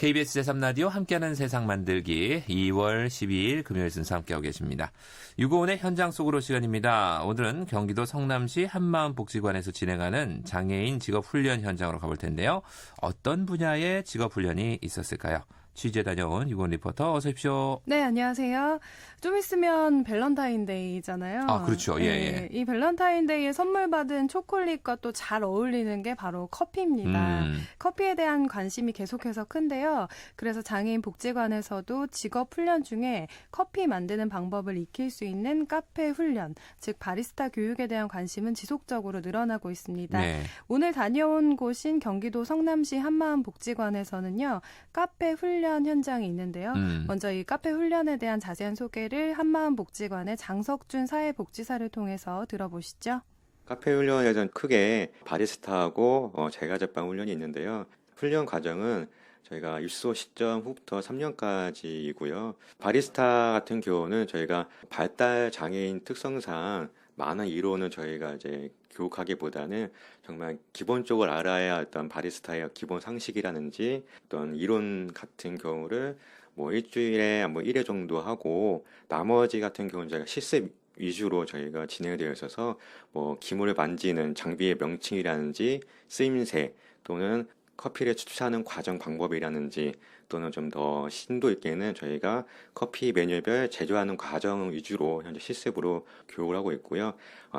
KBS 제3라디오 함께하는 세상 만들기 2월 12일 금요일 순서 함께하고 계십니다. 유고원의 현장 속으로 시간입니다. 오늘은 경기도 성남시 한마음복지관에서 진행하는 장애인 직업훈련 현장으로 가볼 텐데요. 어떤 분야의 직업훈련이 있었을까요? 취재 다녀온 유고원 리포터 어서 오십시오. 네, 안녕하세요. 좀 있으면 밸런타인데이잖아요. 아, 그렇죠. 예, 예. 이 밸런타인데이에 선물 받은 초콜릿과 또 잘 어울리는 게 바로 커피입니다. 커피에 대한 관심이 계속해서 큰데요. 그래서 장애인 복지관에서도 직업 훈련 중에 커피 만드는 방법을 익힐 수 있는 카페 훈련, 즉 바리스타 교육에 대한 관심은 지속적으로 늘어나고 있습니다. 네. 오늘 다녀온 곳인 경기도 성남시 한마음복지관에서는요. 카페 훈련 현장이 있는데요. 먼저 이 카페 훈련에 대한 자세한 소개를 한마음복지관의 장석준 사회복지사를 통해서 들어보시죠. 카페 훈련에서는 크게 바리스타하고 제과제빵 훈련이 있는데요. 훈련 과정은 저희가 입소 시점 후부터 3년까지이고요. 바리스타 같은 경우는 저희가 발달 장애인 특성상 많은 이론은 저희가 이제 교육하기보다는 정말 기본적으로 알아야 어떤 바리스타의 기본 상식이라든지 어떤 이론 같은 경우를 뭐 일주일에 뭐 1회 정도 하고 나머지 같은 경우는 저희가 실습 위주로 저희가 진행되어 있어서 뭐 기물을 만지는 장비의 명칭이라든지 쓰임새 또는 커피를 추출하는 과정 방법이라든지 또는 좀 더 심도 있게는 저희가 커피 메뉴별 제조하는 과정 위주로 현재 실습으로 교육을 하고 있고요.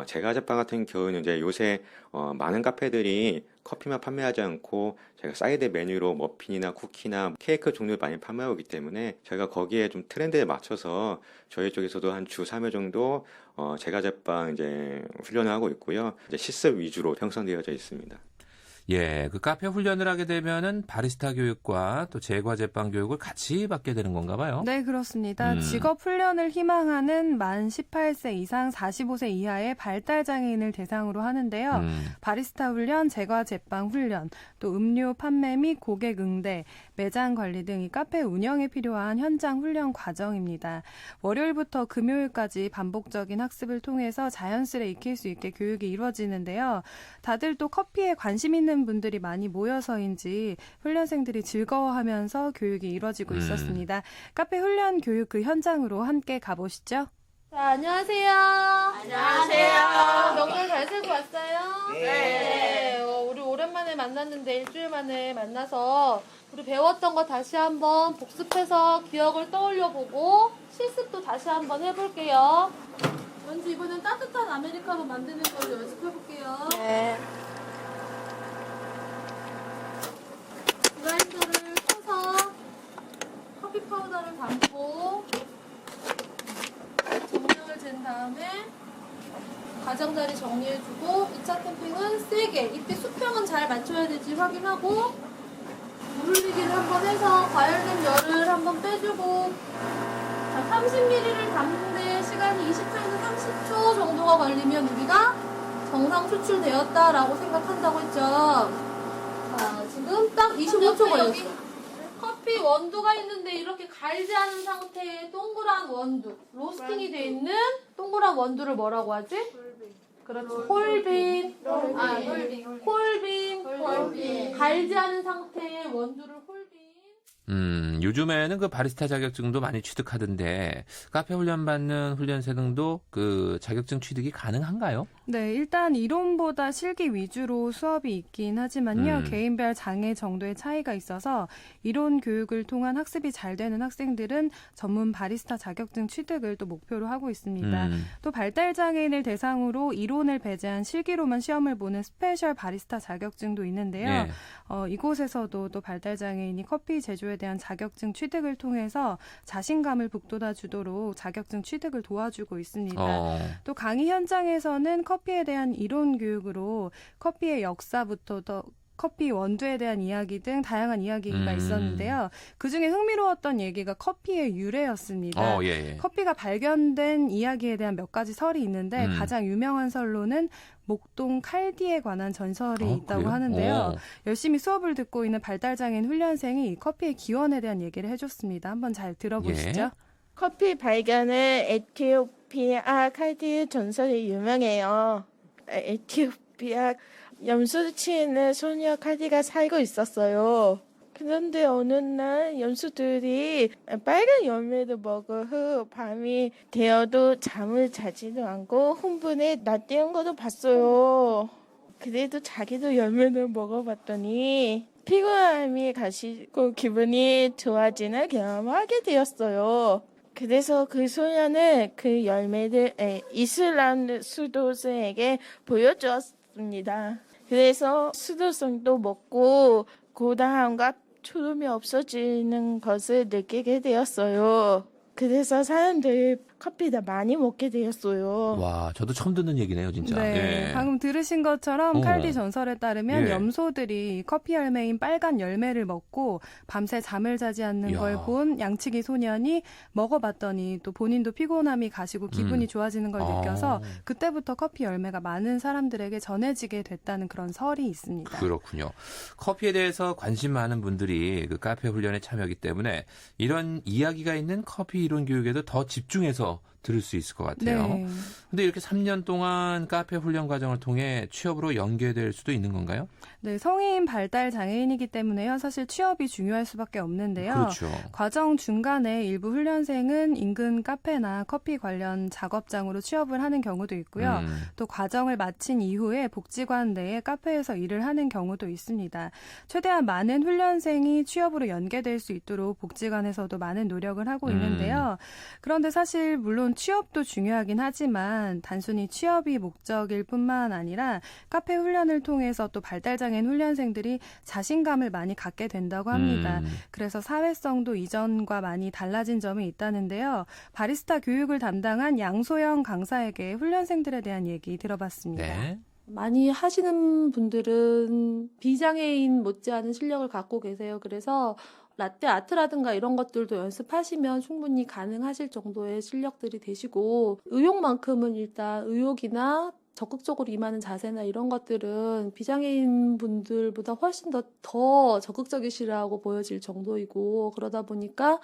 제과제빵 같은 경우는 이제 요새 많은 카페들이 커피만 판매하지 않고 저희가 사이드 메뉴로 머핀이나 쿠키나 케이크 종류를 많이 판매하고 있기 때문에 저희가 거기에 좀 트렌드에 맞춰서 저희 쪽에서도 한 주 3회 정도 제과제빵 이제 훈련을 하고 있고요. 이제 실습 위주로 형성되어져 있습니다. 예, 그 카페 훈련을 하게 되면은 바리스타 교육과 또 제과제빵 교육을 같이 받게 되는 건가 봐요. 네, 그렇습니다. 직업 훈련을 희망하는 만 18세 이상 45세 이하의 발달장애인을 대상으로 하는데요. 바리스타 훈련, 제과제빵 훈련, 또 음료 판매 및 고객 응대, 매장 관리 등 이 카페 운영에 필요한 현장 훈련 과정입니다. 월요일부터 금요일까지 반복적인 학습을 통해서 자연스레 익힐 수 있게 교육이 이루어지는데요. 다들 또 커피에 관심 있는 분들이 많이 모여서인지 훈련생들이 즐거워하면서 교육이 이루어지고 있었습니다. 카페 훈련 교육 그 현장으로 함께 가보시죠. 자, 안녕하세요. 안녕하세요. 명절 잘 살고 왔어요? 네. 우리 오랜만에 만났는데 일주일 만에 만나서 우리 배웠던 거 다시 한번 복습해서 기억을 떠올려보고 실습도 다시 한번 해볼게요. 먼저 이번엔 따뜻한 아메리카노 만드는 걸 연습해볼게요. 네. 드라이터를 펴서 커피 파우더를 담고 정량을 잰 다음에 가장자리 정리해주고 2차 캠핑은 세게 이때 수평은 잘 맞춰야 될지 확인하고 물 흘리기를 한번 해서 과열된 열을 한번 빼주고 자, 30ml를 담는데 시간이 20초에서 30초 정도가 걸리면 우리가 정상 추출되었다라고 생각한다고 했죠. 자, 지금 딱 25초 걸렸어. 커피 원두가 있는데 이렇게 갈지 않은 상태의 동그란 원두, 로스팅이 돼 있는 동그란 원두를 뭐라고 하지? 그렇지. 홀빈. 홀빈. 갈지 않은 상태의 원두를 홀빈. 요즘에는 그 바리스타 자격증도 많이 취득하던데 카페 훈련 받는 훈련생도 그 자격증 취득이 가능한가요? 네, 일단 이론보다 실기 위주로 수업이 있긴 하지만요. 개인별 장애 정도의 차이가 있어서 이론 교육을 통한 학습이 잘 되는 학생들은 전문 바리스타 자격증 취득을 또 목표로 하고 있습니다. 또 발달장애인을 대상으로 이론을 배제한 실기로만 시험을 보는 스페셜 바리스타 자격증도 있는데요. 네. 이곳에서도 또 발달장애인이 커피 제조에 대한 자격증 취득을 통해서 자신감을 북돋아 주도록 자격증 취득을 도와주고 있습니다. 또 강의 현장에서는 커피에 대한 이론 교육으로 커피의 역사부터 커피 원두에 대한 이야기 등 다양한 이야기가 있었는데요. 그중에 흥미로웠던 얘기가 커피의 유래였습니다. 예. 커피가 발견된 이야기에 대한 몇 가지 설이 있는데 가장 유명한 설로는 목동 칼디에 관한 전설이 있다고 그래요? 하는데요. 열심히 수업을 듣고 있는 발달장애인 훈련생이 이 커피의 기원에 대한 얘기를 해줬습니다. 한번 잘 들어보시죠. 예. 커피 발견은 에티오피아 칼디 전설이 유명해요. 에티오피아 염소치는 소녀 칼디가 살고 있었어요. 그런데 어느 날 연수들이 빨간 열매를 먹은 후 밤이 되어도 잠을 자지도 않고 흥분에 나뛰는 것도 봤어요. 그래도 자기도 열매를 먹어봤더니 피곤함이 가시고 기분이 좋아지는 경험을 하게 되었어요. 그래서 그 소녀는 그 열매를 이슬람 수도승에게 보여주었습니다. 그래서 수도승도 먹고 고단함과 초름이 없어지는 것을 느끼게 되었어요. 그래서 사람들이 커피를 많이 먹게 되었어요. 와, 저도 처음 듣는 얘기네요, 진짜. 네, 예. 방금 들으신 것처럼 어. 칼디 전설에 따르면 예. 염소들이 커피 열매인 빨간 열매를 먹고 밤새 잠을 자지 않는 이야. 걸 본 양치기 소년이 먹어봤더니 또 본인도 피곤함이 가시고 기분이 좋아지는 걸 느껴서 그때부터 커피 열매가 많은 사람들에게 전해지게 됐다는 그런 설이 있습니다. 그렇군요. 커피에 대해서 관심 많은 분들이 그 카페 훈련에 참여하기 때문에 이런 이야기가 있는 커피 이론 교육에도 더 집중해서 들을 수 있을 것 같아요. 네. 근데 이렇게 3년 동안 카페 훈련 과정을 통해 취업으로 연계될 수도 있는 건가요? 네, 성인 발달 장애인이기 때문에요. 사실 취업이 중요할 수밖에 없는데요. 그렇죠. 과정 중간에 일부 훈련생은 인근 카페나 커피 관련 작업장으로 취업을 하는 경우도 있고요. 또 과정을 마친 이후에 복지관 내에 카페에서 일을 하는 경우도 있습니다. 최대한 많은 훈련생이 취업으로 연계될 수 있도록 복지관에서도 많은 노력을 하고 있는데요. 그런데 사실 물론 취업도 중요하긴 하지만 단순히 취업이 목적일 뿐만 아니라 카페 훈련을 통해서 또 발달장애인 훈련생들이 자신감을 많이 갖게 된다고 합니다. 그래서 사회성도 이전과 많이 달라진 점이 있다는데요. 바리스타 교육을 담당한 양소영 강사에게 훈련생들에 대한 얘기 들어봤습니다. 네. 많이 하시는 분들은 비장애인 못지않은 실력을 갖고 계세요. 그래서 라떼 아트라든가 이런 것들도 연습하시면 충분히 가능하실 정도의 실력들이 되시고 의욕만큼은 일단 의욕이나 적극적으로 임하는 자세나 이런 것들은 비장애인 분들보다 훨씬 더 적극적이시라고 보여질 정도이고 그러다 보니까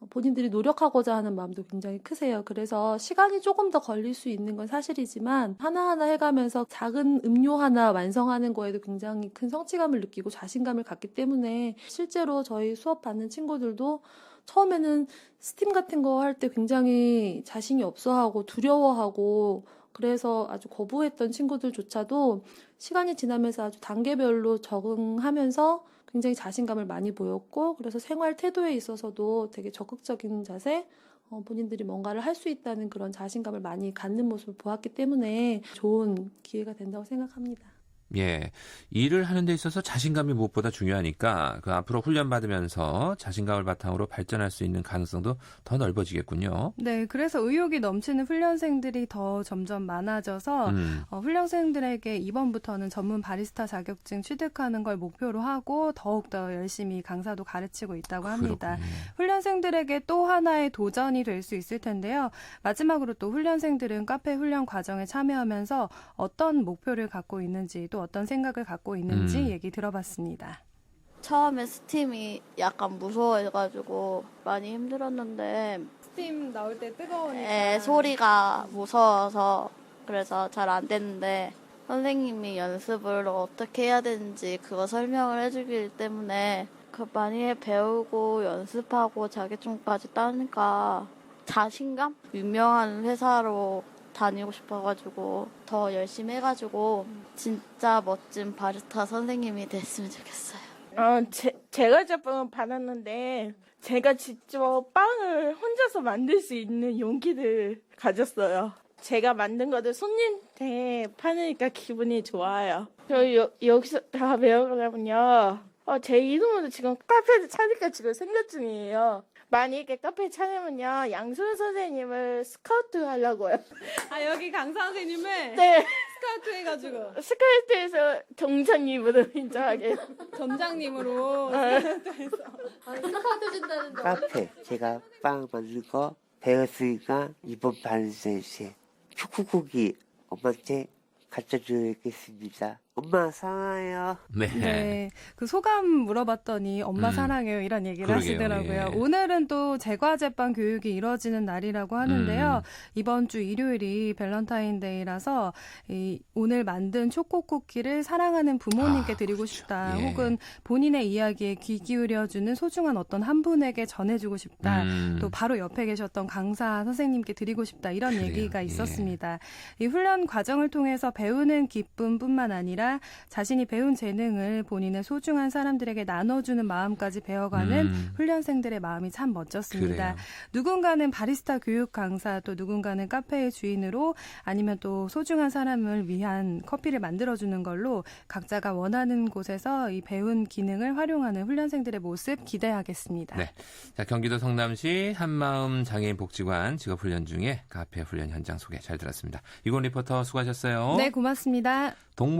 본인들이 노력하고자 하는 마음도 굉장히 크세요. 그래서 시간이 조금 더 걸릴 수 있는 건 사실이지만 하나하나 해가면서 작은 음료 하나 완성하는 거에도 굉장히 큰 성취감을 느끼고 자신감을 갖기 때문에 실제로 저희 수업 받는 친구들도 처음에는 스팀 같은 거 할 때 굉장히 자신이 없어하고 두려워하고 그래서 아주 거부했던 친구들조차도 시간이 지나면서 아주 단계별로 적응하면서 굉장히 자신감을 많이 보였고 그래서 생활 태도에 있어서도 되게 적극적인 자세, 본인들이 뭔가를 할 수 있다는 그런 자신감을 많이 갖는 모습을 보았기 때문에 좋은 기회가 된다고 생각합니다. 예. 일을 하는 데 있어서 자신감이 무엇보다 중요하니까 그 앞으로 훈련 받으면서 자신감을 바탕으로 발전할 수 있는 가능성도 더 넓어지겠군요. 네, 그래서 의욕이 넘치는 훈련생들이 더 점점 많아져서 훈련생들에게 이번부터는 전문 바리스타 자격증 취득하는 걸 목표로 하고 더욱더 열심히 강사도 가르치고 있다고 합니다. 그렇군요. 훈련생들에게 또 하나의 도전이 될 수 있을 텐데요. 마지막으로 또 훈련생들은 카페 훈련 과정에 참여하면서 어떤 목표를 갖고 있는지 또 어떤 생각을 갖고 있는지 얘기 들어봤습니다. 처음에 스팀이 약간 무서워해가지고 많이 힘들었는데 스팀 나올 때 뜨거우니까 소리가 무서워서 그래서 잘 안 됐는데 선생님이 연습을 어떻게 해야 되는지 그거 설명을 해주기 때문에 그 많이 배우고 연습하고 자격증까지 따니까 자신감? 유명한 회사로 다니고 싶어가지고 더 열심히 해가지고 진짜 멋진 바리스타 선생님이 됐으면 좋겠어요. 제가 제빵을 받았는데 제가 직접 빵을 혼자서 만들 수 있는 용기를 가졌어요. 제가 만든 거를 손님한테 파니까 기분이 좋아요. 저 여기서 다 배우려면요. 제 이름으로 지금 카페를 차니까 지금 생각 중이에요. 만약에 카페 차리면요, 양소연 선생님을 스카우트 하려고요. 아, 여기 강사 선생님을 네, 스카우트 해가지고 스카우트에서 동장님으로 인정하게. 점장님으로 스카우트 준다는데 카페 제가 빵 만든 거 배웠으니까 이번 반세에 축구국이 엄마한테 갖다 줘야겠습니다. 엄마 사랑해요. 네. 네, 그 소감 물어봤더니 엄마 사랑해요 이런 얘기를 그러게요, 하시더라고요. 예. 오늘은 또 제과제빵 교육이 이뤄지는 날이라고 하는데요. 이번 주 일요일이 밸런타인데이라서 오늘 만든 초코 쿠키를 사랑하는 부모님께 드리고 싶다. 예. 혹은 본인의 이야기에 귀 기울여주는 소중한 어떤 한 분에게 전해주고 싶다. 또 바로 옆에 계셨던 강사 선생님께 드리고 싶다. 이런 그래요. 얘기가 예. 있었습니다. 이 훈련 과정을 통해서 배우는 기쁨뿐만 아니라 자신이 배운 재능을 본인의 소중한 사람들에게 나눠주는 마음까지 배워가는 훈련생들의 마음이 참 멋졌습니다. 그래요. 누군가는 바리스타 교육 강사, 또 누군가는 카페의 주인으로 아니면 또 소중한 사람을 위한 커피를 만들어주는 걸로 각자가 원하는 곳에서 이 배운 기능을 활용하는 훈련생들의 모습 기대하겠습니다. 네. 자, 경기도 성남시 한마음 장애인 복지관 직업 훈련 중에 카페 훈련 현장 소개 잘 들었습니다. 이건 리포터 수고하셨어요. 네, 고맙습니다. 동물